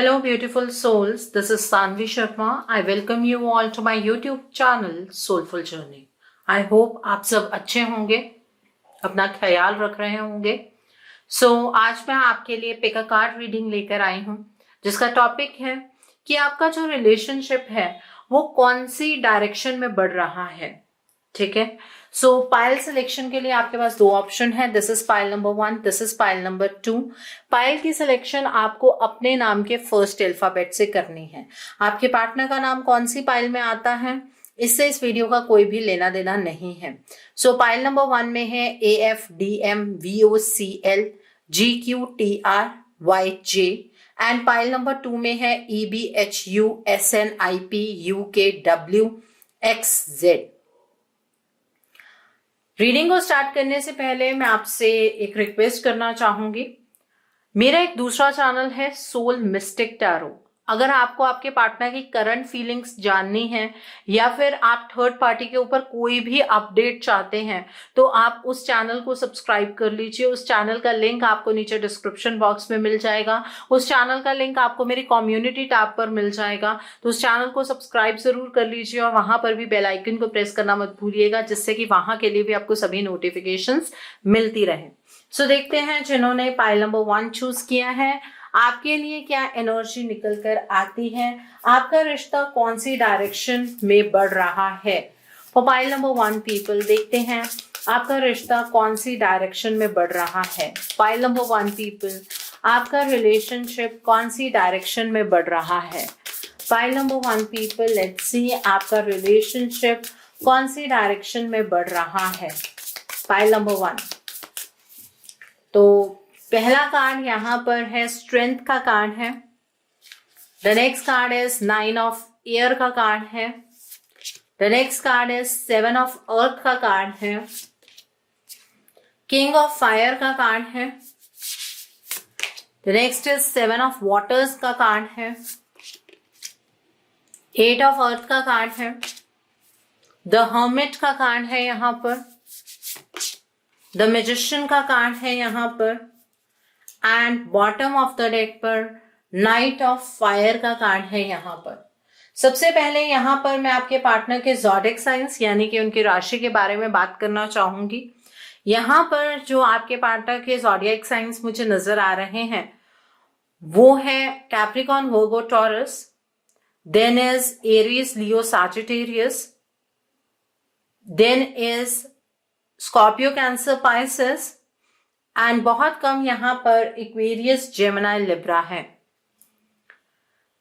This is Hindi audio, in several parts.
Hello, beautiful souls. This is Sanvi Sharma. I welcome you all to my YouTube channel Soulful Journey. I hope आप सब अच्छे होंगे, अपना ख्याल रख रहे होंगे. आज मैं आपके लिए पिक अ कार्ड रीडिंग लेकर आई हूँ, जिसका टॉपिक है कि आपका जो रिलेशनशिप है वो कौन सी डायरेक्शन में बढ़ रहा है. ठीक है. पाइल सिलेक्शन के लिए आपके पास दो ऑप्शन है. This is pile number 1, this is pile number 2. Pile की सिलेक्शन आपको अपने नाम के फर्स्ट अल्फाबेट से करनी है. आपके पार्टनर का नाम कौन सी पाइल में आता है, इससे इस वीडियो का कोई भी लेना देना नहीं है. पाइल नंबर 1 में है AFDM VOCL GQTRYJ and pile number 2 में है EBHUSNIPUKWXZ. रीडिंग को स्टार्ट करने से पहले मैं आपसे एक रिक्वेस्ट करना चाहूंगी. मेरा एक दूसरा चैनल है सोल मिस्टिक टैरो. अगर आपको आपके पार्टनर की करंट फीलिंग्स जाननी है या फिर आप थर्ड पार्टी के ऊपर कोई भी अपडेट चाहते हैं तो आप उस चैनल को सब्सक्राइब कर लीजिए. उस चैनल का लिंक आपको नीचे डिस्क्रिप्शन बॉक्स में मिल जाएगा. उस चैनल का लिंक आपको मेरी कम्युनिटी टैब पर मिल जाएगा. तो उस चैनल को सब्सक्राइब जरूर कर लीजिए और वहां पर भी बेल आइकन को प्रेस करना मत भूलिएगा, जिससे कि वहां के लिए भी आपको सभी नोटिफिकेशंस मिलती रहे. देखते हैं जिन्होंने पाइल नंबर 1 चूज किया है, आपके लिए क्या एनर्जी निकल कर आती है, आपका रिश्ता कौन सी डायरेक्शन में बढ़ रहा है. पाइल नंबर 1 पीपल, देखते हैं आपका रिश्ता कौन सी डायरेक्शन में बढ़ रहा है. पाइल नंबर 1 पीपल, आपका रिलेशनशिप कौन सी डायरेक्शन में बढ़ रहा है. Pile number 1 people, let's see आपका रिलेशनशिप कौन सी डायरेक्शन में बढ़ रहा है. Pile number 1. पहला कार्ड यहाँ पर है स्ट्रेंथ का कार्ड है. The next card is 9 of air का कार्ड है. The next card is 7 of earth का कार्ड है. किंग ऑफ फायर का कार्ड है. The next is 7 of waters का कार्ड है. 8 ऑफ अर्थ का कार्ड है. द हर्मिट का कार्ड है यहाँ पर. द मैजिशियन का कार्ड है यहाँ पर and bottom of the deck पर नाइट ऑफ फायर का कार्ड है यहाँ पर. सबसे पहले यहाँ पर मैं आपके पार्टनर के ज़ोडिएक साइंस यानी कि उनकी राशि के बारे में बात करना चाहूंगी. यहाँ पर जो आपके पार्टनर के ज़ोडिएक साइंस मुझे नजर आ रहे हैं वो है Capricorn, Virgo, Taurus, then is Aries, Leo, Sagittarius, then is Scorpio, Cancer, Pisces and बहुत कम यहाँ पर एक्वेरियस, जेमिनी, लिब्रा है.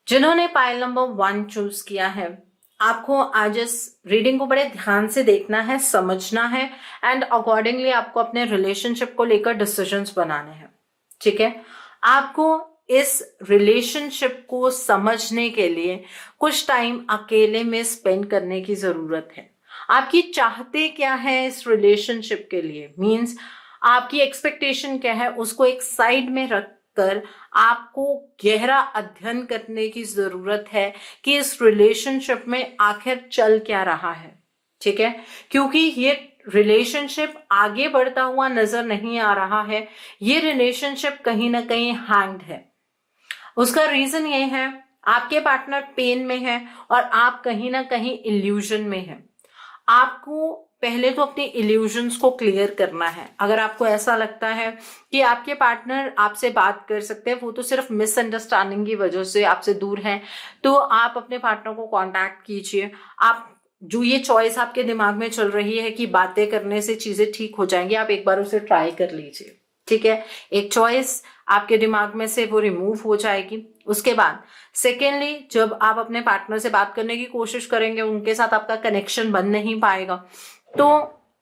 जिन्होंने पाइल नंबर 1 चूज किया है, आपको आज इस रीडिंग को बड़े ध्यान से देखना है, समझना है एंड अकॉर्डिंगली आपको अपने रिलेशनशिप को लेकर डिसीजंस बनाने हैं. ठीक है. आपको इस रिलेशनशिप को समझने के लिए कुछ टाइम अकेले में स्पेंड करने की जरूरत है. आपकी चाहते क्या है इस रिलेशनशिप के लिए, मीन्स आपकी एक्सपेक्टेशन क्या है, उसको एक साइड में रखकर आपको गहरा अध्ययन करने की जरूरत है कि इस रिलेशनशिप में आखिर चल क्या रहा है. ठीक है. क्योंकि ये रिलेशनशिप आगे बढ़ता हुआ नजर नहीं आ रहा है. ये रिलेशनशिप कहीं ना कहीं हैंग्ड है. उसका रीजन ये है आपके पार्टनर पेन में है और आप कहीं ना कहीं इल्यूजन में है. आपको पहले तो अपने इल्यूजन्स को क्लियर करना है. अगर आपको ऐसा लगता है कि आपके पार्टनर आपसे बात कर सकते हैं, वो तो सिर्फ मिसअंडरस्टैंडिंग की वजह से आपसे दूर हैं, तो आप अपने पार्टनर को कांटेक्ट कीजिए. आप जो ये चॉइस आपके दिमाग में चल रही है कि बातें करने से चीजें ठीक हो जाएंगी, आप एक बार उसे ट्राई कर लीजिए. ठीक है. एक चॉइस आपके दिमाग में से वो रिमूव हो जाएगी. उसके बाद सेकेंडली, जब आप अपने पार्टनर से बात करने की कोशिश करेंगे, उनके साथ आपका कनेक्शन बन नहीं पाएगा, तो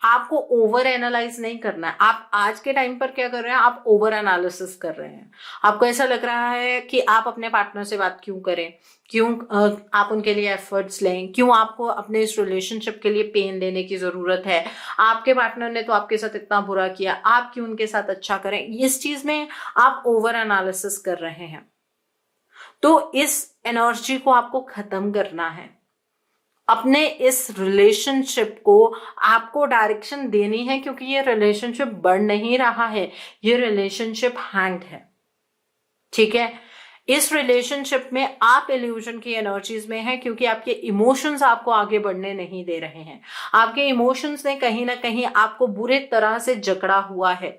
आपको ओवर एनालाइज नहीं करना है. आप आज के टाइम पर क्या कर रहे हैं, आप ओवर एनालिसिस कर रहे हैं. आपको ऐसा लग रहा है कि आप अपने पार्टनर से बात क्यों करें, क्यों आप उनके लिए एफर्ट्स लें, क्यों आपको अपने इस रिलेशनशिप के लिए पेन लेने की जरूरत है, आपके पार्टनर ने तो आपके साथ इतना बुरा किया, आप क्यों उनके साथ अच्छा करें. इस चीज में आप ओवर एनालिसिस कर रहे हैं. तो इस एनर्जी को आपको खत्म करना है. अपने इस रिलेशनशिप को आपको डायरेक्शन देनी है, क्योंकि ये रिलेशनशिप बढ़ नहीं रहा है, ये रिलेशनशिप हैंग्ड है. ठीक है. इस रिलेशनशिप में आप इल्यूजन की एनर्जीज में हैं क्योंकि आपके इमोशंस आपको आगे बढ़ने नहीं दे रहे हैं। आपके इमोशंस ने कहीं ना कहीं आपको बुरे तरह से जकड़ा हुआ है।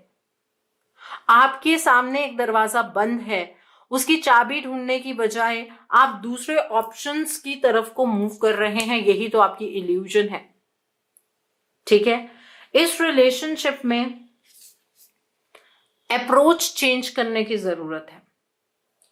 आपके सामने एक दरवाजा बंद है, उसकी चाबी ढूंढने की बजाय आप दूसरे ऑप्शंस की तरफ को मूव कर रहे हैं। यही तो आपकी इल्यूजन है। ठीक है, इस रिलेशनशिप में अप्रोच चेंज करने की जरूरत है।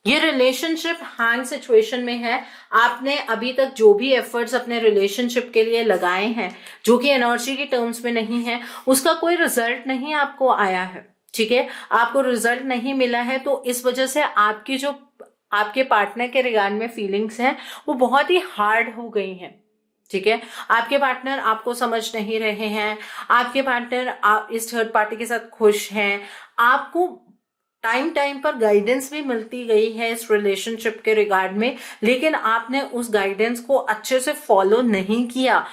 ये रिलेशनशिप हैंग सिचुएशन में है। आपने अभी तक जो भी एफर्ट्स अपने रिलेशनशिप के लिए लगाए हैं, जो कि एनर्जी के टर्म्स में नहीं है, उसका कोई रिजल्ट नहीं आपको आया है। ठीक है, आपको रिजल्ट नहीं मिला है, तो इस वजह से आपकी जो आपके पार्टनर के रिगार्ड में फीलिंग्स हैं वो बहुत ही हार्ड हो गई हैं। ठीक है, आपके पार्टनर आपको समझ नहीं रहे हैं, आपके पार्टनर इस थर्ड पार्टी के साथ खुश हैं। आपको टाइम टाइम पर गाइडेंस भी मिलती गई है इस रिलेशनशिप के रिगार्ड में, लेकिन आपने उस गाइडेंस को अच्छे से फॉलो नहीं किया।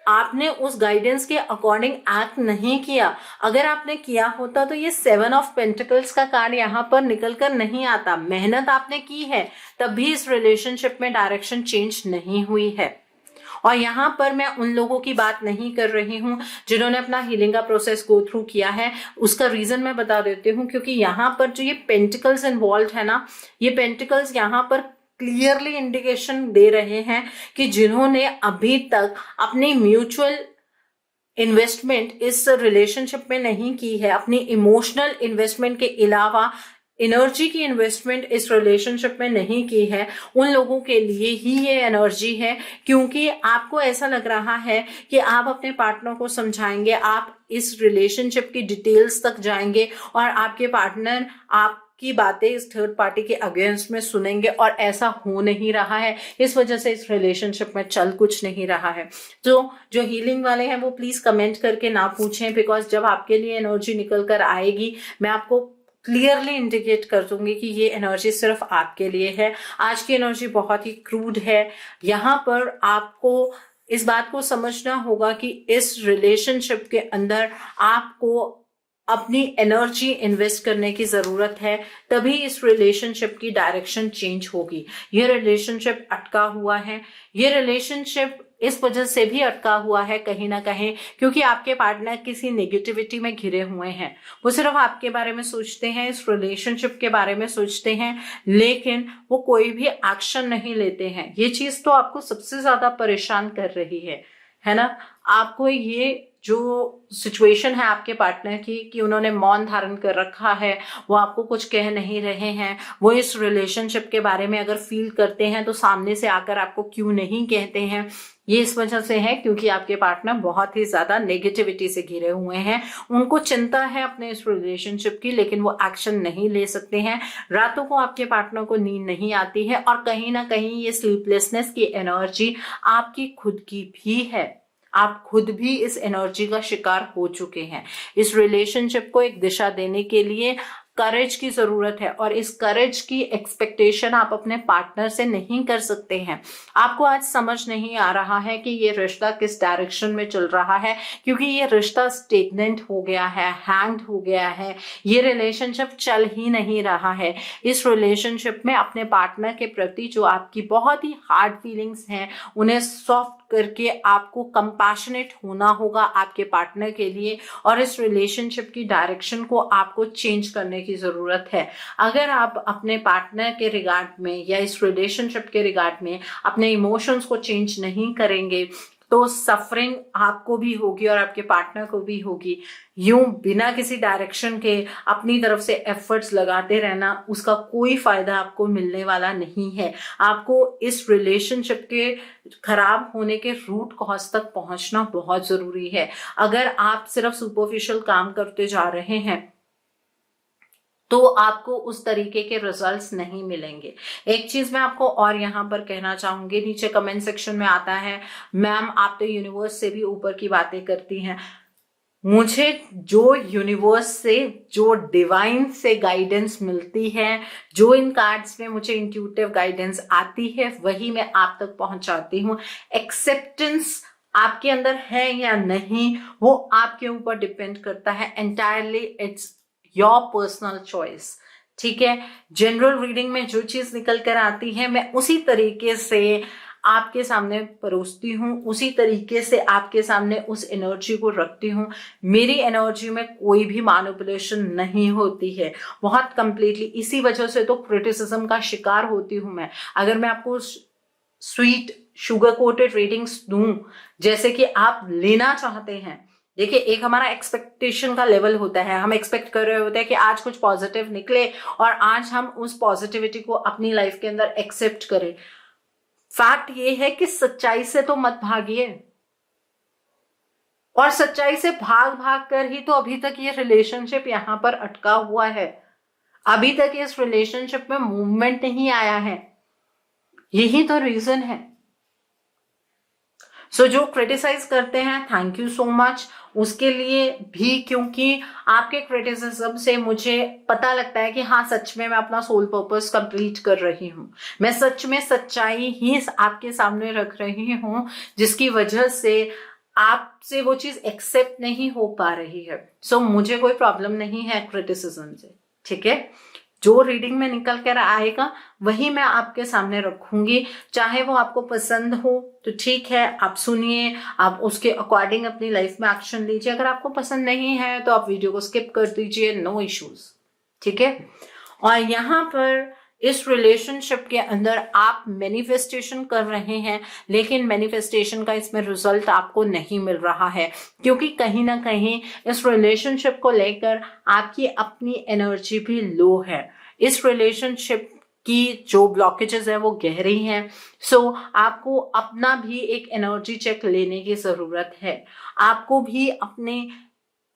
आपने उस गाइडेंस के अकॉर्डिंग एक्ट नहीं किया। अगर आपने किया होता तो ये 7 ऑफ पेंटिकल्स का कार्ड यहाँ पर निकल कर नहीं आता। मेहनत आपने की है, तब भी इस रिलेशनशिप में डायरेक्शन चेंज नहीं हुई है। और यहाँ पर मैं उन लोगों की बात नहीं कर रही हूँ जिन्होंने अपना हीलिंग का प्रोसेस गो थ्रू किया है। उसका रीजन मैं बता देती हूँ, क्योंकि यहाँ पर जो ये पेंटिकल्स इन्वॉल्व है ना, ये पेंटिकल्स यहाँ पर क्लियरली इंडिकेशन दे रहे हैं कि जिन्होंने अभी तक अपनी म्यूचुअल इन्वेस्टमेंट इस रिलेशनशिप में नहीं की है, अपनी इमोशनल इन्वेस्टमेंट के अलावा एनर्जी की इन्वेस्टमेंट इस रिलेशनशिप में नहीं की है, उन लोगों के लिए ही ये एनर्जी है। क्योंकि आपको ऐसा लग रहा है कि आप अपने पार्टनर को समझाएंगे, आप इस रिलेशनशिप की डिटेल्स तक जाएंगे और आपके पार्टनर आपकी बातें इस थर्ड पार्टी के अगेंस्ट में सुनेंगे, और ऐसा हो नहीं रहा है। इस वजह से इस रिलेशनशिप में चल कुछ नहीं रहा है। तो जो हीलिंग वाले हैं वो प्लीज कमेंट करके ना पूछें, बिकॉज जब आपके लिए एनर्जी निकल कर आएगी मैं आपको क्लियरली इंडिकेट कर दूंगी कि ये एनर्जी सिर्फ आपके लिए है। आज की एनर्जी बहुत ही क्रूड है। यहाँ पर आपको इस बात को समझना होगा कि इस रिलेशनशिप के अंदर आपको अपनी एनर्जी इन्वेस्ट करने की जरूरत है, तभी इस रिलेशनशिप की डायरेक्शन चेंज होगी। ये रिलेशनशिप अटका हुआ है। ये रिलेशनशिप इस वजह से भी अटका हुआ है कहीं ना कहीं क्योंकि आपके पार्टनर किसी नेगेटिविटी में घिरे हुए हैं। वो सिर्फ आपके बारे में सोचते हैं, इस रिलेशनशिप के बारे में सोचते हैं, लेकिन वो कोई भी एक्शन नहीं लेते हैं। ये चीज तो आपको सबसे ज्यादा परेशान कर रही है ना। आपको ये जो सिचुएशन है आपके पार्टनर की कि उन्होंने मौन धारण कर रखा है, वो आपको कुछ कह नहीं रहे हैं, वो इस रिलेशनशिप के बारे में अगर फील करते हैं तो सामने से आकर आपको क्यों नहीं कहते हैं, ये इस वजह से है क्योंकि आपके पार्टनर बहुत ही ज्यादा नेगेटिविटी से घिरे हुए हैं। उनको चिंता है अपने इस रिलेशनशिप की, लेकिन वो एक्शन नहीं ले सकते हैं। रातों को आपके पार्टनर को नींद नहीं आती है और कहीं ना कहीं ये स्लीपलेसनेस की एनर्जी आपकी खुद की भी है। आप खुद भी इस एनर्जी का शिकार हो चुके हैं। इस रिलेशनशिप को एक दिशा देने के लिए करेज की जरूरत है, और इस करेज की एक्सपेक्टेशन आप अपने पार्टनर से नहीं कर सकते हैं। आपको आज समझ नहीं आ रहा है कि ये रिश्ता किस डायरेक्शन में चल रहा है, क्योंकि ये रिश्ता स्टेगनेंट हो गया है, हैंग्ड हो गया है। ये रिलेशनशिप चल ही नहीं रहा है। इस रिलेशनशिप में अपने पार्टनर के प्रति जो आपकी बहुत ही हार्ड फीलिंग्स हैं, उन्हें सॉफ्ट करके आपको कंपैशनेट होना होगा आपके पार्टनर के लिए, और इस रिलेशनशिप की डायरेक्शन को आपको चेंज करने की जरूरत है। अगर आप अपने पार्टनर के रिगार्ड में या इस रिलेशनशिप के रिगार्ड में अपने इमोशंस को चेंज नहीं करेंगे तो सफरिंग आपको भी होगी और आपके पार्टनर को भी होगी। यूं बिना किसी डायरेक्शन के अपनी तरफ से एफर्ट्स लगाते रहना, उसका कोई फायदा आपको मिलने वाला नहीं है। आपको इस रिलेशनशिप के खराब होने के रूट कॉज तक पहुंचना बहुत जरूरी है। अगर आप सिर्फ सुपरफिशियल काम करते जा रहे हैं तो आपको उस तरीके के रिजल्ट्स नहीं मिलेंगे। एक चीज मैं आपको और यहाँ पर कहना चाहूंगी, नीचे कमेंट सेक्शन में आता है मैम आप तो यूनिवर्स से भी ऊपर की बातें करती हैं। मुझे जो यूनिवर्स से, जो डिवाइन से गाइडेंस मिलती है, जो इन कार्ड्स में मुझे इंट्यूटिव गाइडेंस आती है, वही मैं आप तक पहुंचाती हूँ। एक्सेप्टेंस आपके अंदर है या नहीं वो आपके ऊपर डिपेंड करता है। Entirely it's your personal choice ठीक है। जनरल रीडिंग में जो चीज निकल कर आती है मैं उसी तरीके से आपके सामने परोसती हूँ, उसी तरीके से आपके सामने उस एनर्जी को रखती हूँ। मेरी एनर्जी में कोई भी मैनिपुलेशन नहीं होती है, बहुत कंप्लीटली। इसी वजह से तो क्रिटिसिज्म का शिकार होती हूँ मैं। अगर मैं आपको स्वीट शुगर कोटेड रीडिंग्स दूं जैसे कि आप लेना चाहते हैं, देखिए एक हमारा एक्सपेक्टेशन का लेवल होता है, हम एक्सपेक्ट कर रहे होते हैं कि आज कुछ पॉजिटिव निकले और आज हम उस पॉजिटिविटी को अपनी लाइफ के अंदर एक्सेप्ट करें। फैक्ट ये है कि सच्चाई से तो मत भागिए, और सच्चाई से भाग भाग कर ही तो अभी तक ये रिलेशनशिप यहां पर अटका हुआ है, अभी तक इस रिलेशनशिप में मूवमेंट नहीं आया है। यही तो रीजन है। सो जो क्रिटिसाइज करते हैं, थैंक यू सो मच उसके लिए भी, क्योंकि आपके क्रिटिसिज्म से मुझे पता लगता है कि हाँ सच में मैं अपना सोल पर्पस कंप्लीट कर रही हूँ, मैं सच में सच्चाई ही आपके सामने रख रही हूँ, जिसकी वजह से आपसे वो चीज एक्सेप्ट नहीं हो पा रही है। सो मुझे कोई प्रॉब्लम नहीं है क्रिटिसिज्म से, ठीक है। जो रीडिंग में निकल कर आएगा वही मैं आपके सामने रखूंगी, चाहे वो आपको पसंद हो तो ठीक है, आप सुनिए, आप उसके अकॉर्डिंग अपनी लाइफ में एक्शन लीजिए। अगर आपको पसंद नहीं है तो आप वीडियो को स्किप कर दीजिए, नो इश्यूज, ठीक है। और यहाँ पर इस रिलेशनशिप के अंदर आप मैनिफेस्टेशन कर रहे हैं, लेकिन मैनिफेस्टेशन का इसमें रिजल्ट आपको नहीं मिल रहा है, क्योंकि कहीं ना कहीं इस रिलेशनशिप को लेकर आपकी अपनी एनर्जी भी लो है। इस रिलेशनशिप की जो ब्लॉकेजेस है वो गहरी हैं। सो आपको अपना भी एक एनर्जी चेक लेने की जरूरत है, आपको भी अपने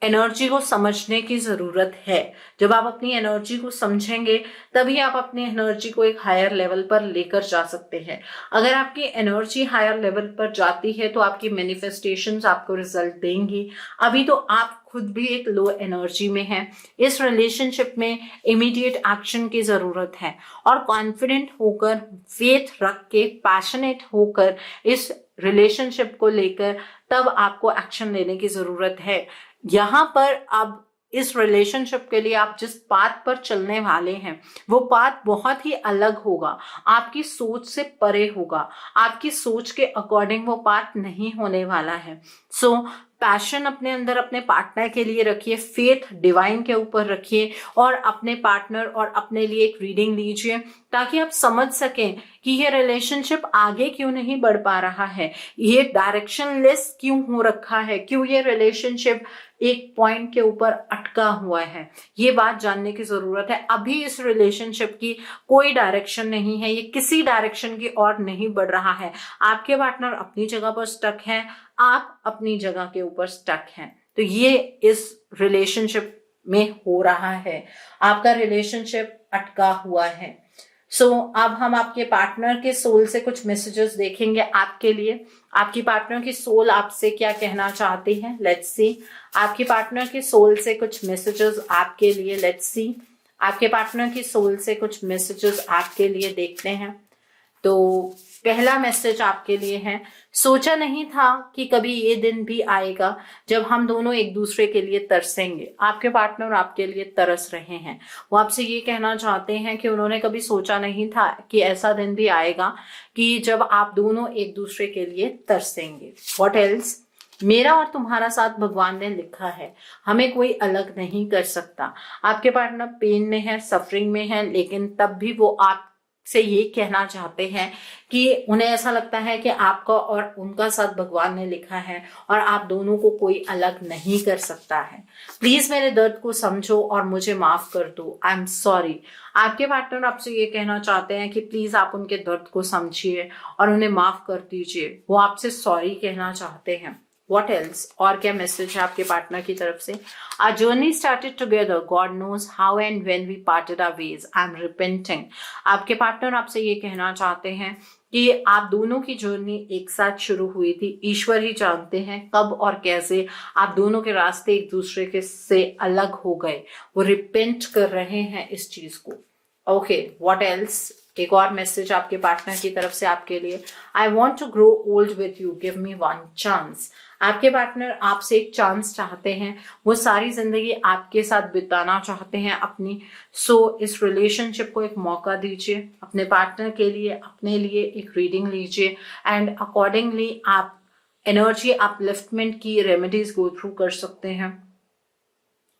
एनर्जी को समझने की जरूरत है। जब आप अपनी एनर्जी को समझेंगे तभी आप अपनी एनर्जी को एक हायर लेवल पर लेकर जा सकते हैं। अगर आपकी एनर्जी हायर लेवल पर जाती है तो आपकी मैनिफेस्टेशंस आपको रिजल्ट देंगी। अभी तो आप खुद भी एक लो एनर्जी में हैं। इस रिलेशनशिप में इमीडिएट एक्शन की जरूरत है, और कॉन्फिडेंट होकर, फेथ रख के, पैशनेट होकर इस रिलेशनशिप को लेकर तब आपको एक्शन लेने की जरूरत है। यहाँ पर अब इस रिलेशनशिप के लिए आप जिस पाथ पर चलने वाले हैं वो पाथ बहुत ही अलग होगा, आपकी सोच से परे होगा, आपकी सोच के अकॉर्डिंग वो पाथ नहीं होने वाला है। सो पैशन अपने अंदर अपने पार्टनर के लिए रखिए, फेथ डिवाइन के ऊपर रखिए, और अपने पार्टनर और अपने लिए एक रीडिंग लीजिए ताकि आप समझ सकें कि ये रिलेशनशिप आगे क्यों नहीं बढ़ पा रहा है, ये डायरेक्शनलेस क्यों हो रखा है, क्यों ये रिलेशनशिप एक पॉइंट के ऊपर अटका हुआ है। ये बात जानने की जरूरत है। अभी इस रिलेशनशिप की कोई डायरेक्शन नहीं है, ये किसी डायरेक्शन की ओर नहीं बढ़ रहा है। आपके पार्टनर अपनी जगह पर स्टक है, आप अपनी जगह के ऊपर स्टक हैं। तो ये इस रिलेशनशिप में हो रहा है, आपका रिलेशनशिप अटका हुआ है। अब हम आपके पार्टनर के सोल से कुछ मैसेजेस देखेंगे आपके लिए। आपकी पार्टनर की सोल आपसे क्या कहना चाहती है, लेट्स सी। आपकी पार्टनर की सोल से कुछ मैसेजेस आपके लिए, लेट्स सी। आपके पार्टनर की सोल से कुछ मैसेजेस आपके लिए देखते हैं। तो पहला मैसेज आपके लिए है, सोचा नहीं था कि कभी ये दिन भी आएगा जब हम दोनों एक दूसरे के लिए तरसेंगे। आपके पार्टनर आपके लिए तरस रहे हैं, वो आपसे ये कहना चाहते हैं कि उन्होंने कभी सोचा नहीं था कि ऐसा दिन भी आएगा कि जब आप दोनों एक दूसरे के लिए तरसेंगे। व्हाट एल्स, मेरा और तुम्हारा साथ भगवान ने लिखा है, हमें कोई अलग नहीं कर सकता। आपके पार्टनर पेन में है, सफरिंग में है, लेकिन तब भी वो आप से ये कहना चाहते हैं कि उन्हें ऐसा लगता है कि आपका और उनका साथ भगवान ने लिखा है और आप दोनों को कोई अलग नहीं कर सकता है। प्लीज मेरे दर्द को समझो और मुझे माफ कर दो, आई एम सॉरी। आपके पार्टनर आपसे ये कहना चाहते हैं कि प्लीज आप उनके दर्द को समझिए और उन्हें माफ कर दीजिए, वो आपसे सॉरी कहना चाहते हैं। What else? और क्या मैसेज है आपके पार्टनर की तरफ से? Our journey started together. God knows how and when we parted our ways. I'm repenting. आपके पार्टनर आपसे ये कहना चाहते हैं कि आप दोनों की जर्नी एक साथ शुरू हुई थी। ईश्वर ही जानते हैं कब और कैसे आप दोनों के रास्ते एक दूसरे के से अलग हो गए। वो रिपेंट कर रहे हैं इस चीज को। Okay, what else? एक और मैसेज आपके पार्टनर की तरफ से आपके लिए। I want to grow old with you, give me one chance. आपके पार्टनर आपसे एक चांस चाहते हैं, वो सारी जिंदगी आपके साथ बिताना चाहते हैं अपनी। सो इस रिलेशनशिप को एक मौका दीजिए, अपने पार्टनर के लिए, अपने लिए एक रीडिंग लीजिए एंड अकॉर्डिंगली आप एनर्जी अपलिफ्टमेंट की रेमेडीज गो थ्रू कर सकते हैं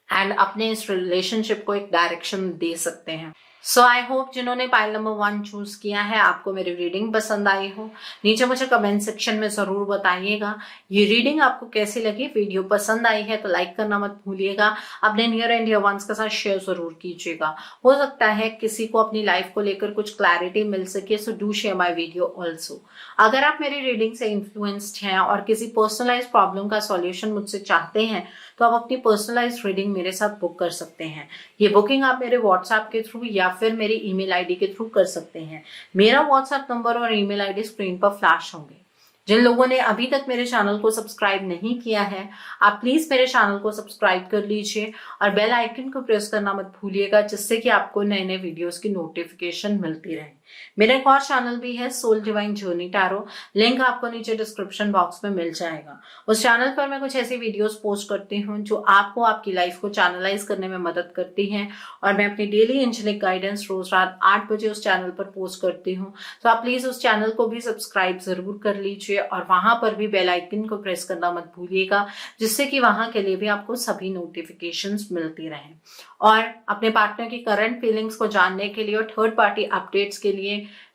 एंड अपने इस रिलेशनशिप को एक डायरेक्शन दे सकते हैं। सो आई होप जिन्होंने पाइल नंबर 1 चूज किया है आपको मेरी रीडिंग पसंद आई हो। नीचे मुझे कमेंट सेक्शन में जरूर बताइएगा ये रीडिंग आपको कैसी लगी। वीडियो पसंद आई है तो लाइक करना मत भूलिएगा, अपने नियर एंड डियर वंस के साथ शेयर जरूर कीजिएगा। हो सकता है किसी को अपनी लाइफ को लेकर कुछ क्लैरिटी मिल सके, so do share my video also. अगर आप मेरी रीडिंग से इन्फ्लुएंस्ड हैं और किसी पर्सनलाइज प्रॉब्लम का सॉल्यूशन मुझसे चाहते हैं तो आप अपनी पर्सनलाइज रीडिंग मेरे साथ बुक कर सकते हैं। ये बुकिंग आप मेरे व्हाट्सएप के थ्रू या फिर मेरी ईमेल आईडी के थ्रू कर सकते हैं। मेरा व्हाट्सएप नंबर और ईमेल आईडी स्क्रीन पर फ्लैश होंगे। जिन लोगों ने अभी तक मेरे चैनल को सब्सक्राइब नहीं किया है आप प्लीज मेरे चैनल को सब्सक्राइब कर लीजिए और बेल आइकन को प्रेस करना मत भूलिएगा, जिससे कि आपको नए नए वीडियोस की नोटिफिकेशन मिलती रहे। मेरा एक और चैनल भी है Soul Divine Journey Tarot, link आपको नीचे डिस्क्रिप्शन बॉक्स में मिल जाएगा। उस चैनल पर मैं कुछ ऐसी वीडियोस पोस्ट करती हूँ जो आपको आपकी लाइफ को चैनलाइज करने में मदद करती हैं और मैं अपनी डेली एंजेलिक गाइडेंस रोज रात 8 बजे उस चैनल पर पोस्ट करती हूँ। तो आप प्लीज उस चैनल को भी सब्सक्राइब जरूर कर लीजिए और वहां पर भी बेल आइकन को प्रेस करना मत भूलिएगा, जिससे कि वहां के लिए भी आपको सभी नोटिफिकेशंस मिलती रहें। और अपने पार्टनर की करंट फीलिंग्स को जानने के लिए और थर्ड पार्टी अपडेट्स के लिए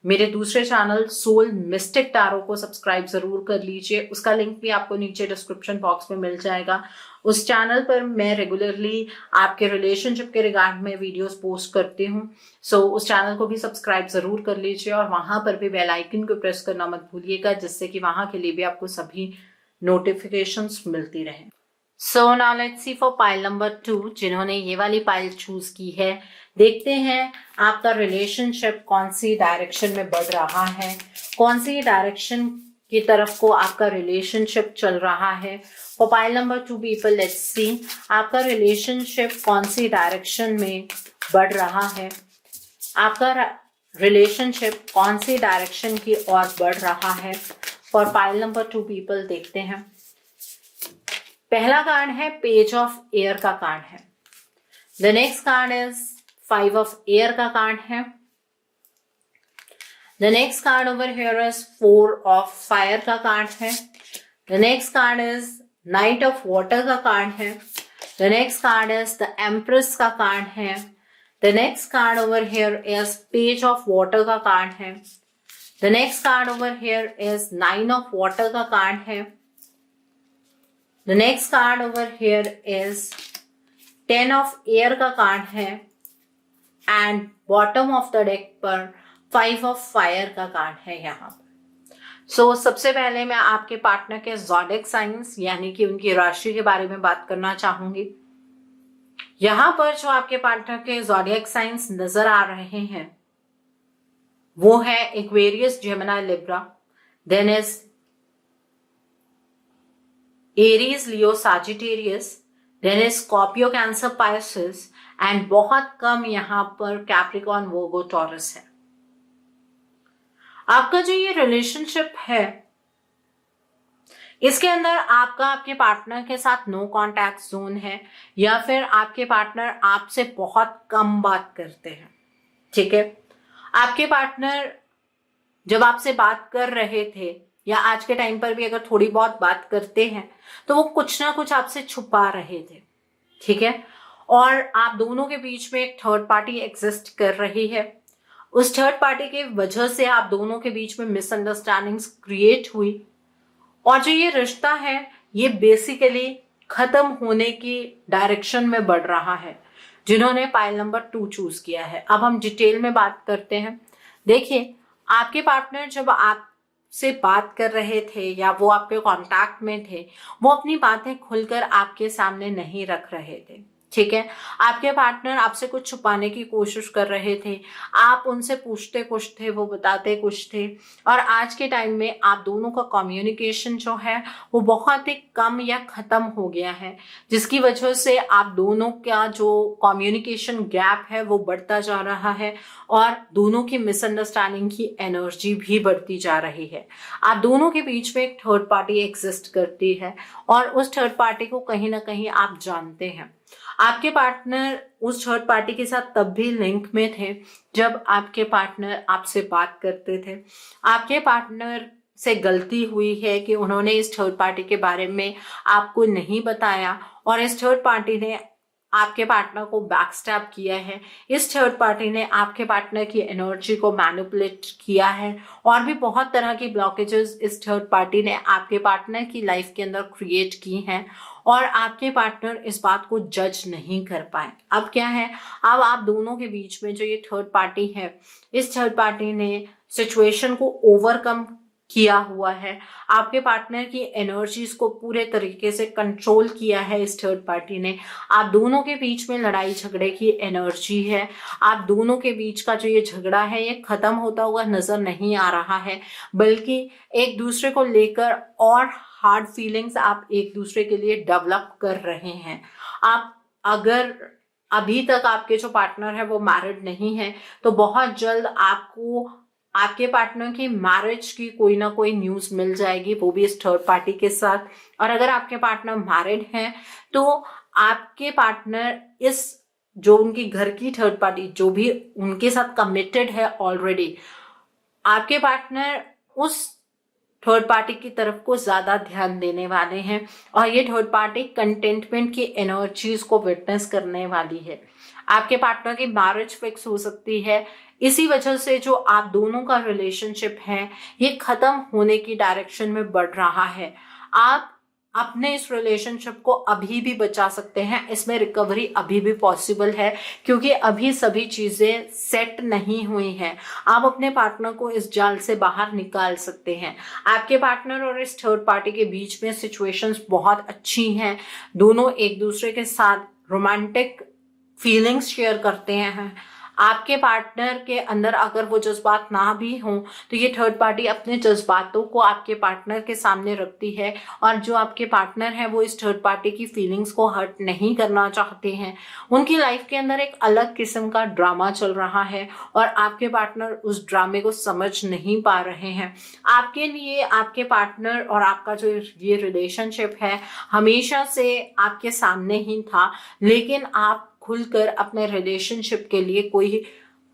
मेरे दूसरे चैनल सोल मिस्टिक टैरो को सब्सक्राइब जरूर कर लीजिए। उसका लिंक भी आपको नीचे डिस्क्रिप्शन बॉक्स में मिल जाएगा। उस चैनल पर मैं रेगुलरली आपके रिलेशनशिप के रिगार्ड में वीडियोस पोस्ट करती हूँ। सो उस चैनल को भी सब्सक्राइब जरूर कर लीजिए और वहां पर भी बेल आइकन को प्रेस करना मत भूलिएगा, जिससे कि वहां के लिए भी आपको सभी नोटिफिकेशंस मिलती रहे। So now let's see for pile number 2, जिन्होंने ये वाली पाइल चूज की है। देखते हैं आपका रिलेशनशिप कौन सी डायरेक्शन में बढ़ रहा है, कौन सी डायरेक्शन की तरफ को आपका रिलेशनशिप चल रहा है। For pile number 2 people, let's see आपका रिलेशनशिप कौन सी डायरेक्शन में बढ़ रहा है, आपका रिलेशनशिप कौन सी डायरेक्शन की ओर बढ़ रहा है। फॉर पाइल नंबर 2 पीपल देखते हैं। पहला कार्ड है पेज ऑफ एयर का कार्ड है। The next card is 5 of air का कार्ड है। The next card over here is 4 of fire का कार्ड है। The next card is night of water का कार्ड है। The next card is the empress का कार्ड है। The next card over here is page of water का कार्ड है। The next card over here is 9 of water का कार्ड है। The next card over here is 10 of air का कार्ड है and bottom of the deck पर 5 of fire का कार्ड है यहाँ पर। So, सबसे पहले मैं आपके पार्टनर के ज़ोडिएक साइंस यानी कि उनकी राशि के बारे में बात करना चाहूंगी। यहाँ पर जो आपके पार्टनर के ज़ोडिएक साइंस नजर आ रहे हैं वो है Aquarius, Gemini, Libra, then is Aries, Leo, Sagittarius, then is Scorpio, Cancer, Pisces and बहुत कम यहाँ पर कैप्रिकॉर्न, वर्गो, टॉरस है। आपका जो ये रिलेशनशिप है इसके अंदर आपका आपके पार्टनर के साथ नो कॉन्टैक्ट जोन है या फिर आपके पार्टनर आपसे बहुत कम बात करते हैं। ठीक है, आपके पार्टनर जब आपसे बात कर रहे थे या आज के टाइम पर भी अगर थोड़ी बहुत बात करते हैं तो वो कुछ ना कुछ आपसे छुपा रहे थे। ठीक है, और आप दोनों के बीच में एक थर्ड पार्टी एग्जिस्ट कर रही है। उस थर्ड पार्टी के वजह से आप दोनों के बीच में मिसअंडरस्टैंडिंग्स क्रिएट हुई और जो ये रिश्ता है ये बेसिकली खत्म होने की डायरेक्शन में बढ़ रहा है, जिन्होंने पाइल नंबर 2 चूज किया है। अब हम डिटेल में बात करते हैं। देखिए, आपके पार्टनर जब आप से बात कर रहे थे या वो आपके कांटेक्ट में थे, वो अपनी बातें खुलकर आपके सामने नहीं रख रहे थे। ठीक है। आपके पार्टनर आपसे कुछ छुपाने की कोशिश कर रहे थे, आप उनसे पूछते कुछ थे, वो बताते कुछ थे, और आज के टाइम में आप दोनों का कम्युनिकेशन जो है वो बहुत ही कम या खत्म हो गया है, जिसकी वजह से आप दोनों का जो कम्युनिकेशन गैप है वो बढ़ता जा रहा है और दोनों की मिसअंडरस्टैंडिंग की एनर्जी भी बढ़ती जा रही है। आप दोनों के बीच में एक थर्ड पार्टी एग्जिस्ट करती है और उस थर्ड पार्टी को कहीं ना कहीं आप जानते हैं। आपके पार्टनर उस थर्ड पार्टी के साथ तब भी लिंक में थे जब आपके पार्टनर आपसे बात करते थे। आपके पार्टनर से गलती हुई है कि उन्होंने इस थर्ड पार्टी के बारे में आपको नहीं बताया और इस थर्ड पार्टी ने आपके पार्टनर को बैकस्टैब किया है। इस थर्ड पार्टी ने आपके पार्टनर की एनर्जी को मैनिपुलेट किया है और भी बहुत तरह की ब्लॉकेजेस इस थर्ड पार्टी ने आपके पार्टनर की लाइफ के अंदर क्रिएट की हैं और आपके पार्टनर इस बात को जज नहीं कर पाए। अब क्या है, अब आप दोनों के बीच में जो ये थर्ड पार्टी है, इस थर्ड पार्टी ने सिचुएशन को ओवरकम किया हुआ है। आपके पार्टनर की एनर्जीज को पूरे तरीके से कंट्रोल किया है इस थर्ड पार्टी ने। आप दोनों के बीच में लड़ाई झगड़े की एनर्जी है। आप दोनों के बीच का जो ये झगड़ा है ये खत्म होता हुआ नजर नहीं आ रहा है, बल्कि एक दूसरे को लेकर और हार्ड फीलिंग्स आप एक दूसरे के लिए डेवलप कर रहे हैं। आप अगर अभी तक आपके जो पार्टनर है वो मैरिड नहीं है तो बहुत जल्द आपको आपके पार्टनर की मैरिज की कोई ना कोई न्यूज मिल जाएगी, वो भी इस थर्ड पार्टी के साथ। और अगर आपके पार्टनर मैरिड हैं तो आपके पार्टनर इस जो उनकी घर की थर्ड पार्टी जो भी उनके साथ कमिटेड है ऑलरेडी, आपके पार्टनर उस थर्ड पार्टी की तरफ को ज्यादा ध्यान देने वाले हैं और ये थर्ड पार्टी कंटेंटमेंट की एनर्जीज को विटनेस करने वाली है। आपके पार्टनर की मैरिज फिक्स हो सकती है। इसी वजह से जो आप दोनों का रिलेशनशिप है ये खत्म होने की डायरेक्शन में बढ़ रहा है। आप अपने इस रिलेशनशिप को अभी भी बचा सकते हैं, इसमें रिकवरी अभी भी पॉसिबल है क्योंकि अभी सभी चीजें सेट नहीं हुई हैं। आप अपने पार्टनर को इस जाल से बाहर निकाल सकते हैं। आपके पार्टनर और इस थर्ड पार्टी के बीच में सिचुएशंस बहुत अच्छी हैं। दोनों एक दूसरे के साथ रोमांटिक फीलिंग्स शेयर करते हैं। आपके पार्टनर के अंदर अगर वो जज्बात ना भी हों तो ये थर्ड पार्टी अपने जज्बातों को आपके पार्टनर के सामने रखती है और जो आपके पार्टनर है वो इस थर्ड पार्टी की फीलिंग्स को हर्ट नहीं करना चाहते हैं। उनकी लाइफ के अंदर एक अलग किस्म का ड्रामा चल रहा है और आपके पार्टनर उस ड्रामे को समझ नहीं पा रहे हैं। आपके लिए आपके पार्टनर और आपका जो ये रिलेशनशिप है हमेशा से आपके सामने ही था, लेकिन आप खुलकर अपने रिलेशनशिप के लिए कोई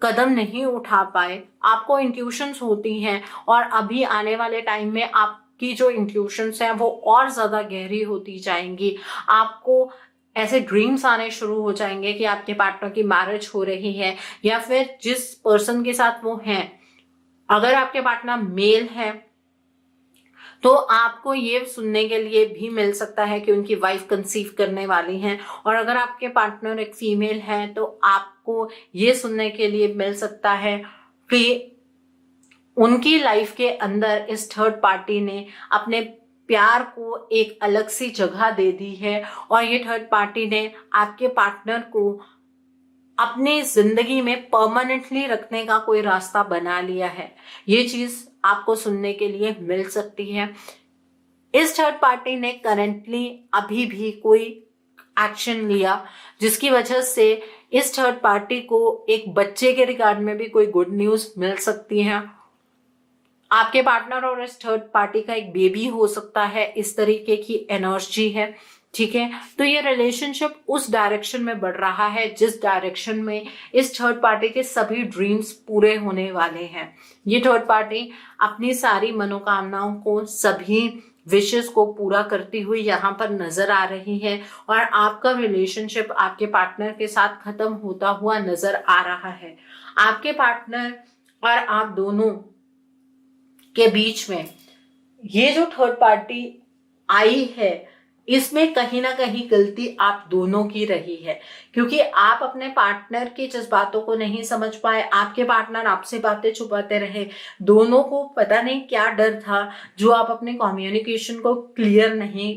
कदम नहीं उठा पाए। आपको इंट्यूशंस होती हैं और अभी आने वाले टाइम में आपकी जो इंट्यूशंस हैं वो और ज्यादा गहरी होती जाएंगी। आपको ऐसे ड्रीम्स आने शुरू हो जाएंगे कि आपके पार्टनर की मैरिज हो रही है या फिर जिस पर्सन के साथ वो हैं, अगर आपके पार्टनर मेल है तो आपको ये सुनने के लिए भी मिल सकता है कि उनकी वाइफ कंसीव करने वाली हैं, और अगर आपके पार्टनर एक फीमेल है तो आपको ये सुनने के लिए मिल सकता है कि उनकी लाइफ के अंदर इस थर्ड पार्टी ने अपने प्यार को एक अलग सी जगह दे दी है और ये थर्ड पार्टी ने आपके पार्टनर को अपनी जिंदगी में परमानेंटली रखने का कोई रास्ता बना लिया है। ये चीज आपको सुनने के लिए मिल सकती है। इस थर्ड पार्टी ने करेंटली अभी भी कोई एक्शन लिया जिसकी वजह से इस थर्ड पार्टी को एक बच्चे के रिगार्ड में भी कोई गुड न्यूज मिल सकती है। आपके पार्टनर और इस थर्ड पार्टी का एक बेबी हो सकता है, इस तरीके की एनर्जी है। ठीक है, तो ये रिलेशनशिप उस डायरेक्शन में बढ़ रहा है जिस डायरेक्शन में इस थर्ड पार्टी के सभी ड्रीम्स पूरे होने वाले हैं। ये थर्ड पार्टी अपनी सारी मनोकामनाओं को, सभी विशेष को पूरा करती हुई यहाँ पर नजर आ रही है और आपका रिलेशनशिप आपके पार्टनर के साथ खत्म होता हुआ नजर आ रहा है। आपके पार्टनर और आप दोनों के बीच में ये जो थर्ड पार्टी आई है इसमें कहीं ना कहीं गलती आप दोनों की रही है, क्योंकि आप अपने पार्टनर के जज्बातों को नहीं समझ पाए। आपके पार्टनर आपसे बातें छुपाते रहे। दोनों को पता नहीं क्या डर था जो आप अपने कम्युनिकेशन को क्लियर नहीं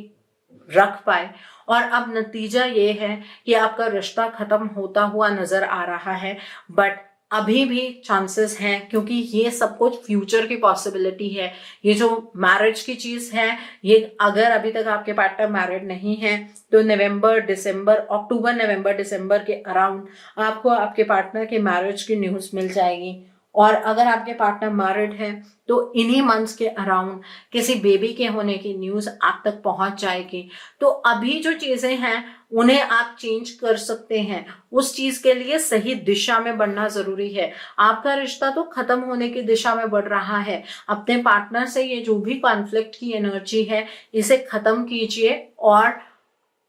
रख पाए। और अब नतीजा ये है कि आपका रिश्ता खत्म होता हुआ नजर आ रहा है, बट अभी भी चांसेस हैं, क्योंकि ये सब कुछ फ्यूचर की पॉसिबिलिटी है। ये जो मैरिज की चीज है, ये अगर अभी तक आपके पार्टनर मैरिड नहीं है तो अक्टूबर नवंबर दिसंबर के अराउंड आपको आपके पार्टनर के मैरिज की न्यूज मिल जाएगी। और अगर आपके पार्टनर मैरिड है तो इन्हीं मंथ्स के अराउंड किसी बेबी के होने की न्यूज आप तक पहुंच जाएगी। तो अभी जो चीजें हैं उन्हें आप चेंज कर सकते हैं, उस चीज के लिए सही दिशा में बढ़ना जरूरी है। आपका रिश्ता तो खत्म होने की दिशा में बढ़ रहा है। अपने पार्टनर से ये जो भी कॉन्फ्लिक्ट की एनर्जी है इसे खत्म कीजिए और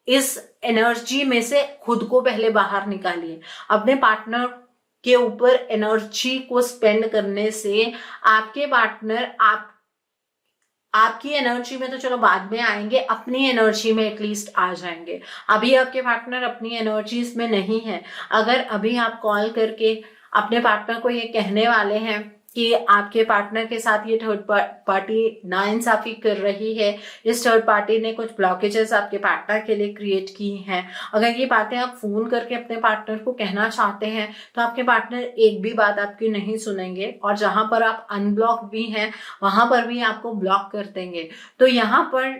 इस एनर्जी में से खुद को पहले बाहर निकालिए। अपने पार्टनर के ऊपर एनर्जी को स्पेंड करने से आपके पार्टनर आपकी एनर्जी में तो चलो बाद में आएंगे, अपनी एनर्जी में एटलीस्ट आ जाएंगे। अभी आपके पार्टनर अपनी एनर्जीज में नहीं है। अगर अभी आप कॉल करके अपने पार्टनर को ये कहने वाले हैं कि आपके पार्टनर के साथ ये थर्ड पार्टी नाइंसाफी कर रही है, इस थर्ड पार्टी ने कुछ ब्लॉकेजेस आपके पार्टनर के लिए क्रिएट की हैं, अगर ये बातें आप फोन करके अपने पार्टनर को कहना चाहते हैं तो आपके पार्टनर एक भी बात आपकी नहीं सुनेंगे, और जहां पर आप अनब्लॉक भी हैं वहां पर भी आपको ब्लॉक कर देंगे। तो यहाँ पर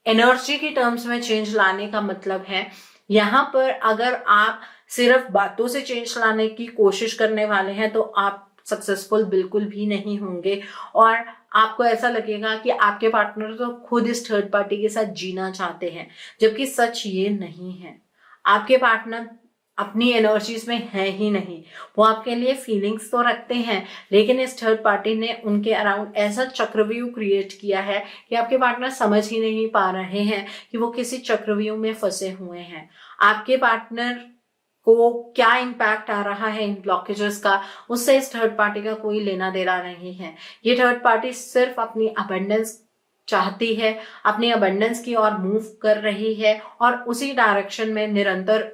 एनर्जी की टर्म्स में चेंज लाने का मतलब है, यहाँ पर अगर आप सिर्फ बातों से चेंज लाने की कोशिश करने वाले हैं तो आप सक्सेसफुल बिल्कुल भी नहीं होंगे, और आपको ऐसा लगेगा कि आपके पार्टनर तो खुद इस थर्ड पार्टी के साथ जीना चाहते हैं, जबकि सच ये नहीं है। आपके पार्टनर अपनी एनर्जीज में है ही नहीं। वो आपके लिए फीलिंग्स तो रखते हैं, लेकिन इस थर्ड पार्टी ने उनके अराउंड ऐसा चक्रव्यूह क्रिएट किया है कि आपके पार्टनर समझ ही नहीं पा रहे हैं कि वो किसी चक्रव्यूह में फंसे हुए हैं। आपके पार्टनर को क्या इम्पैक्ट आ रहा है इन ब्लॉकेजेस का, उससे इस थर्ड पार्टी का कोई लेना देना नहीं है। ये थर्ड पार्टी सिर्फ अपनी अबंडेंस चाहती है, अपनी अबंडेंस की ओर मूव कर रही है और उसी डायरेक्शन में निरंतर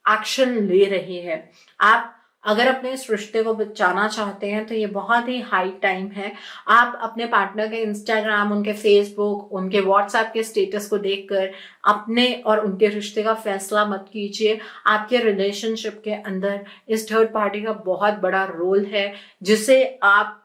एक्शन ले रही है। आप अगर अपने इस रिश्ते को बचाना चाहते हैं तो ये बहुत ही हाई टाइम है। आप अपने पार्टनर के इंस्टाग्राम, उनके फेसबुक, उनके व्हाट्सएप के स्टेटस को देखकर अपने और उनके रिश्ते का फैसला मत कीजिए। आपके रिलेशनशिप के अंदर इस थर्ड पार्टी का बहुत बड़ा रोल है, जिसे आप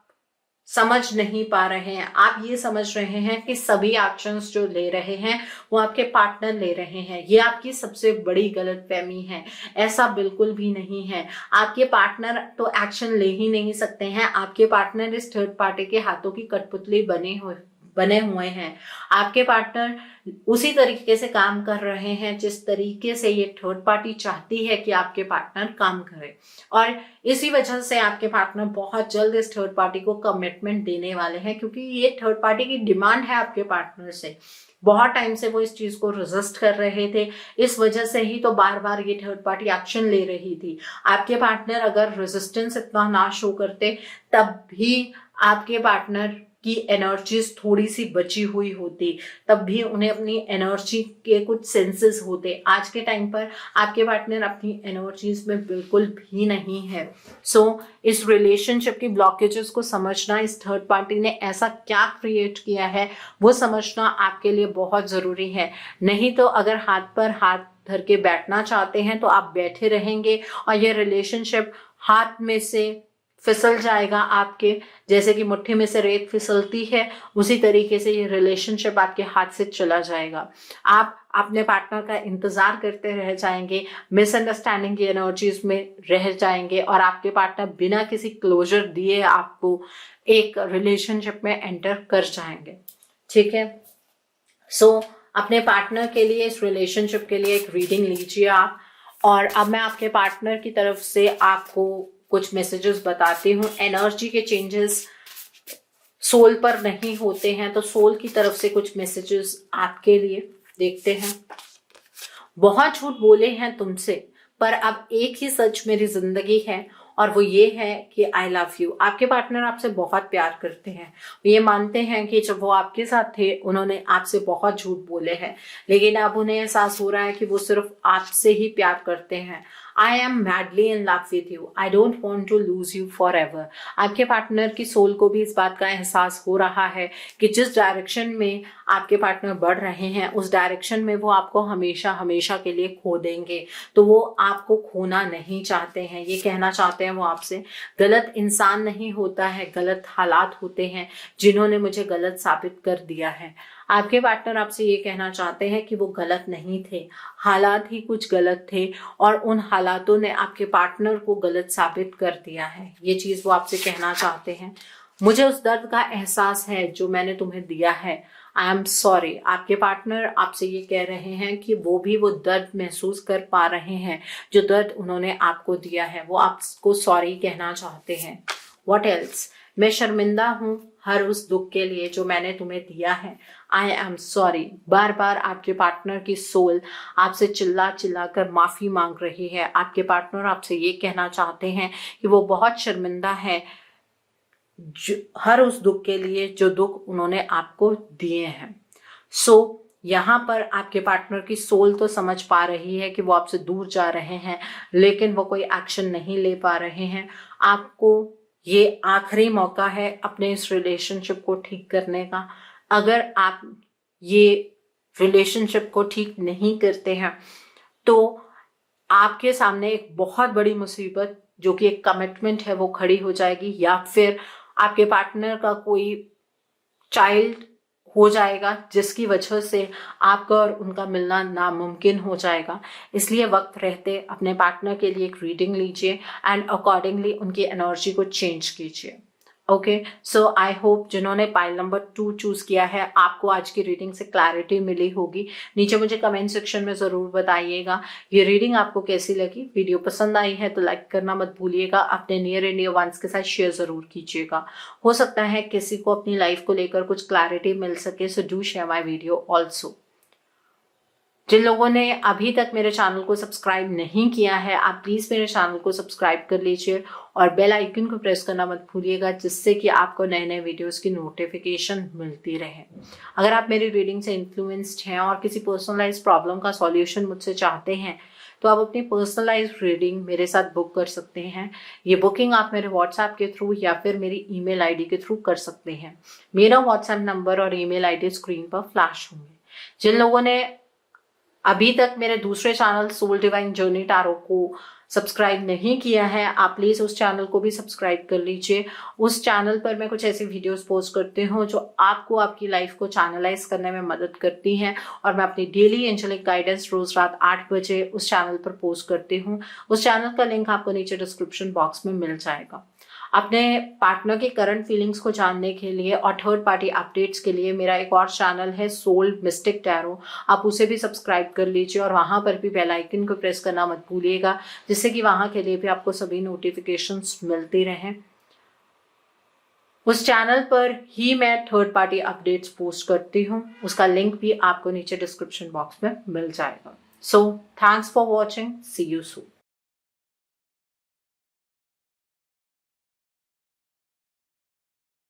समझ नहीं पा रहे हैं। आप ये समझ रहे हैं कि सभी एक्शंस जो ले रहे हैं वो आपके पार्टनर ले रहे हैं। ये आपकी सबसे बड़ी गलतफहमी है। ऐसा बिल्कुल भी नहीं है। आपके पार्टनर तो एक्शन ले ही नहीं सकते हैं। आपके पार्टनर इस थर्ड पार्टी के हाथों की कठपुतली बने हुए हैं। आपके पार्टनर उसी तरीके से काम कर रहे हैं जिस तरीके से ये थर्ड पार्टी चाहती है कि आपके पार्टनर काम करे, और इसी वजह से आपके पार्टनर बहुत जल्द इस थर्ड पार्टी को कमिटमेंट देने वाले हैं, क्योंकि ये थर्ड पार्टी की डिमांड है आपके पार्टनर से। बहुत टाइम से वो इस चीज को रेजिस्ट कर रहे थे, इस वजह से ही तो बार बार ये थर्ड पार्टी एक्शन ले रही थी। आपके पार्टनर अगर रेजिस्टेंस इतना ना शो करते तब भी आपके पार्टनर की एनर्जीज थोड़ी सी बची हुई होती, तब भी उन्हें अपनी एनर्जी के कुछ सेंसेस होते। आज के टाइम पर आपके पार्टनर अपनी एनर्जीज में बिल्कुल भी नहीं है। सो इस रिलेशनशिप की ब्लॉकेजेस को समझना, इस थर्ड पार्टी ने ऐसा क्या क्रिएट किया है वो समझना आपके लिए बहुत जरूरी है। नहीं तो अगर हाथ पर हाथ धर के बैठना चाहते हैं तो आप बैठे रहेंगे और ये रिलेशनशिप हाथ में से फिसल जाएगा आपके, जैसे कि मुट्ठी में से रेत फिसलती है उसी तरीके से ये रिलेशनशिप आपके हाथ से चला जाएगा। आप अपने पार्टनर का इंतजार करते रह जाएंगे, मिसअंडरस्टैंडिंग की एनर्जीज में रह जाएंगे, और आपके पार्टनर बिना किसी क्लोजर दिए आपको एक रिलेशनशिप में एंटर कर जाएंगे। ठीक है, सो अपने पार्टनर के लिए, इस रिलेशनशिप के लिए एक रीडिंग लीजिए आप। और अब मैं आपके पार्टनर की तरफ से आपको कुछ मैसेजेस बताती हूँ। एनर्जी के चेंजेस सोल पर नहीं होते हैं, तो सोल की तरफ से कुछ मैसेजेस आपके लिए देखते हैं। बहुत झूठ बोले हैं तुमसे, पर अब एक ही सच मेरी जिंदगी है, और वो ये है कि आई लव यू। आपके पार्टनर आपसे बहुत प्यार करते हैं। ये मानते हैं कि जब वो आपके साथ थे उन्होंने आपसे बहुत झूठ बोले हैं, लेकिन अब उन्हें एहसास हो रहा है कि वो सिर्फ आपसे ही प्यार करते हैं। I am madly in love with you, I don't want to lose you forever. आपके पार्टनर की सोल को भी इस बात का एहसास हो रहा है कि जिस डायरेक्शन में आपके पार्टनर बढ़ रहे हैं उस डायरेक्शन में वो आपको हमेशा हमेशा के लिए खो देंगे। तो वो आपको खोना नहीं चाहते हैं, ये कहना चाहते हैं वो आपसे, गलत इंसान नहीं होता है, गलत हालात होते हैं जिन्होंने मुझे गलत साबित कर दिया है। आपके पार्टनर आपसे ये कहना चाहते हैं कि वो गलत नहीं थे, हालात ही कुछ गलत थे और उन हालातों ने आपके पार्टनर को गलत साबित कर दिया है। ये चीज वो आपसे कहना चाहते हैं। मुझे उस दर्द का एहसास है जो मैंने तुम्हें दिया है, आई एम सॉरी। आपके पार्टनर आपसे ये कह रहे हैं कि वो भी वो दर्द महसूस कर पा रहे हैं जो दर्द उन्होंने आपको दिया है, वो आपको सॉरी कहना चाहते हैं। व्हाट एल्स, मैं शर्मिंदा हूँ हर उस दुख के लिए जो मैंने तुम्हें दिया है, आई एम सॉरी। बार बार आपके पार्टनर की सोल आपसे चिल्ला चिल्ला कर माफी मांग रही है। आपके पार्टनर आपसे ये कहना चाहते हैं कि वो बहुत शर्मिंदा है हर उस दुख के लिए जो दुख उन्होंने आपको दिए हैं। यहाँ पर आपके पार्टनर की सोल तो समझ पा रही है कि वो आपसे दूर जा रहे हैं, लेकिन वो कोई एक्शन नहीं ले पा रहे हैं। आपको ये आखिरी मौका है अपने इस रिलेशनशिप को ठीक करने का। अगर आप ये रिलेशनशिप को ठीक नहीं करते हैं तो आपके सामने एक बहुत बड़ी मुसीबत जो कि एक कमिटमेंट है वो खड़ी हो जाएगी, या फिर आपके पार्टनर का कोई चाइल्ड हो जाएगा जिसकी वजह से आपका और उनका मिलना नामुमकिन हो जाएगा। इसलिए वक्त रहते अपने पार्टनर के लिए एक रीडिंग लीजिए एंड अकॉर्डिंगली उनकी एनर्जी को चेंज कीजिए। ओके, सो आई होप जिन्होंने पाइल नंबर 2 चूज किया है आपको आज की रीडिंग से क्लैरिटी मिली होगी। नीचे मुझे कमेंट सेक्शन में जरूर बताइएगा ये रीडिंग आपको कैसी लगी। वीडियो पसंद आई है तो लाइक करना मत भूलिएगा, अपने नियर एंड डियर वंस के साथ शेयर जरूर कीजिएगा। हो सकता है किसी को अपनी लाइफ को लेकर कुछ क्लैरिटी मिल सके, so do share my video also. जिन लोगों ने अभी तक मेरे चैनल को सब्सक्राइब नहीं किया है आप प्लीज मेरे चैनल को सब्सक्राइब कर लीजिए और बेल आइकन को प्रेस करना मत भूलिएगा, जिससे कि आपको नए नए वीडियोस की नोटिफिकेशन मिलती रहे। अगर आप मेरी रीडिंग से इन्फ्लुएंस्ड हैं और किसी पर्सनलाइज प्रॉब्लम का सॉल्यूशन मुझसे चाहते हैं तो आप अपनी पर्सनलाइज रीडिंग मेरे साथ बुक कर सकते हैं। ये बुकिंग आप मेरे व्हाट्सएप के थ्रू या फिर मेरी ईमेल आईडी के थ्रू कर सकते हैं। मेरा व्हाट्सएप नंबर और ईमेल आईडी स्क्रीन पर फ्लैश होंगे। जिन लोगों ने अभी तक मेरे दूसरे channel Soul Divine Journey Tarot को सब्सक्राइब नहीं किया है आप प्लीज उस चैनल को भी सब्सक्राइब कर लीजिए। उस चैनल पर मैं कुछ ऐसी वीडियोस पोस्ट करती हूँ जो आपको आपकी लाइफ को चैनलाइज करने में मदद करती हैं और मैं अपनी डेली एंजेलिक गाइडेंस रोज रात 8 बजे उस चैनल पर पोस्ट करती हूँ। उस चैनल का लिंक आपको नीचे डिस्क्रिप्शन बॉक्स में मिल जाएगा। अपने पार्टनर की करंट फीलिंग्स को जानने के लिए और थर्ड पार्टी अपडेट्स के लिए मेरा एक और चैनल है सोल मिस्टिक टैरो, आप उसे भी सब्सक्राइब कर लीजिए और वहां पर भी बेल आइकन को प्रेस करना मत भूलिएगा, जिससे कि वहां के लिए भी आपको सभी नोटिफिकेशंस मिलती रहें। उस चैनल पर ही मैं थर्ड पार्टी अपडेट्स पोस्ट करती हूँ, उसका लिंक भी आपको नीचे डिस्क्रिप्शन बॉक्स में मिल जाएगा। So thanks for watching, see you soon.